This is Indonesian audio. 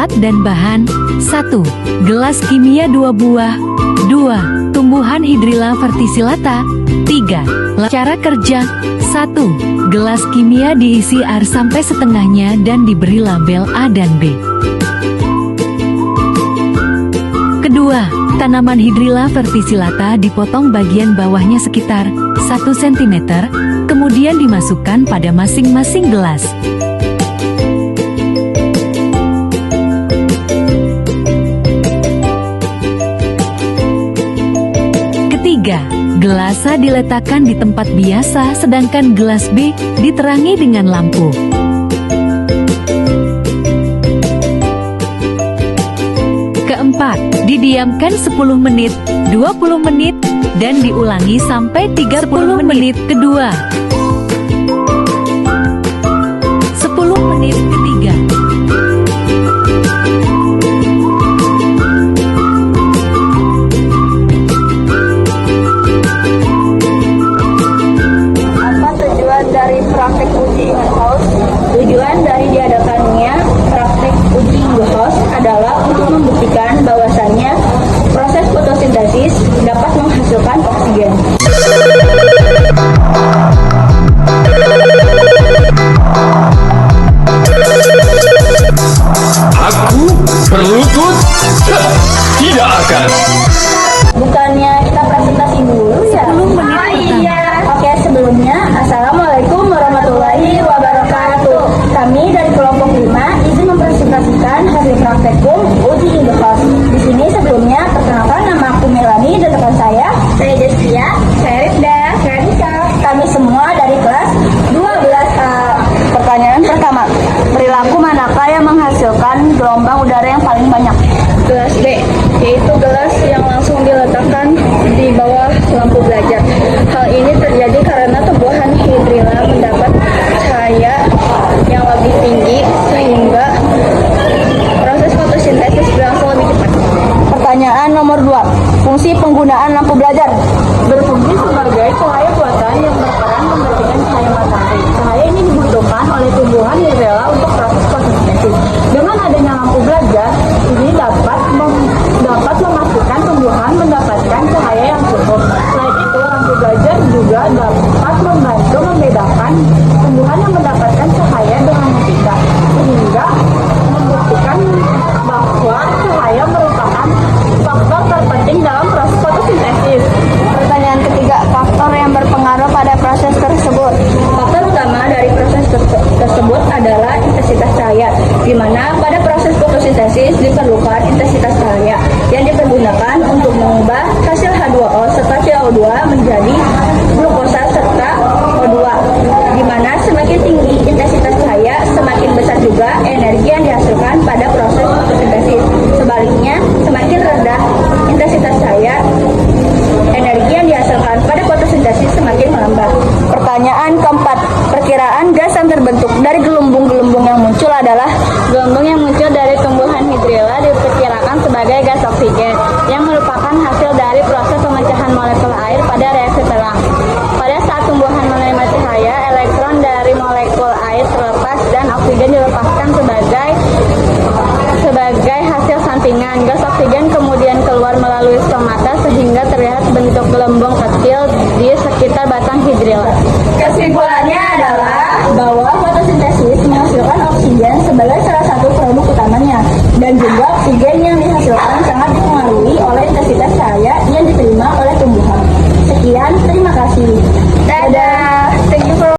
alat dan bahan. 1. Gelas kimia 2 buah. 2. Tumbuhan Hydrilla verticillata. 3. Cara kerja. 1. Gelas kimia diisi air sampai setengahnya dan diberi label A dan B. Kedua, tanaman Hydrilla verticillata dipotong bagian bawahnya sekitar 1 cm, kemudian dimasukkan pada masing-masing gelas. Ketiga, gelas A diletakkan di tempat biasa sedangkan gelas B diterangi dengan lampu. Keempat, didiamkan 10 menit, 20 menit, dan diulangi sampai 30 menit kedua. 10 menit ketiga. Apa tujuan dari praktek uji greenhouse? Tujuan dari diadakannya praktek uji greenhouse adalah untuk membuktikan bahwasannya proses fotosintesis dapat menghasilkan oksigen. Aku berlutut? Tidak akan. Bukannya kita presentasi dulu ya? 10 menit pertama. Iya. Oke, sebelumnya Assalamualaikum warahmatullahi wabarakatuh. Kami dari kelompok 5 izin mempresentasikan hasil praktekum uji greenhouse. Di sini sebelumnya perkenalkan, nama aku Melani dan rekan saya Jessia, saya Rifda, saya Nika. Kami semua dari kelas 12A. Pertanyaan pertama, perilaku manakah yang menghasilkan gelombang udara yang paling banyak? Gelas B, yaitu gelas yang langsung diletakkan di bawah lampu belajar. Hal ini terjadi karena tumbuhan Hydrilla mendapat cahaya yang lebih tinggi sehingga proses fotosintesis berlangsung lebih cepat. Pertanyaan nomor 2, fungsi penggunaan lampu belajar. Berfungsi sebagai cahaya buatan yang berperan membersihkan cahaya matahari. Cahaya ini dibutuhkan oleh tumbuhan Hydrilla untuk proses fotosintesis. Dengan adanya lampu belajar, ini dapat memastikan tumbuhan mendapatkan cahaya yang cukup. Selain itu, lampu belajar juga dapat membantu membedakan tumbuhan yang mendapatkan cahaya dengan yang tidak, sehingga membuktikan bahwa cahaya merupakan faktor terpenting dalam proses fotosintesis. Pertanyaan ketiga, faktor yang berpengaruh pada proses tersebut. Faktor utama dari proses tersebut adalah intensitas cahaya, di mana pada proses fotosintesis diperlukan intensitas cahaya yang dipergunakan untuk mengubah hasil H2O serta CO2 menjadi glukosa serta O2, di mana semakin tinggi intensitas cahaya, semakin besar juga energi yang dihasilkan pada proses fotosintesis. Sebaliknya, semakin rendah intensitas cahaya, energi yang dihasilkan pada fotosintesis semakin melambat. Pertanyaan keempat, perkiraan gas yang terbentuk dari gelembung-gelembung yang muncul adalah gelembung yang muncul dari tumbuhan Hydrilla diperkirakan sebagai gas oksigen yang merupakan hasil dari proses pemecahan molekul air pada reaksi terang. Pada saat tumbuhan menerima cahaya, elektron dari molekul air terlepas dan oksigen dilepaskan sebagai hasil sampingan. Gas oksigen kemudian keluar melalui stomata sehingga terlihat bentuk gelembung kecil di sekitar batang Hydrilla. Kesimpulannya adalah bahwa fotosintesis menghasilkan oksigen sebagai salah satu produk utamanya, dan juga oksigen yang dihasilkan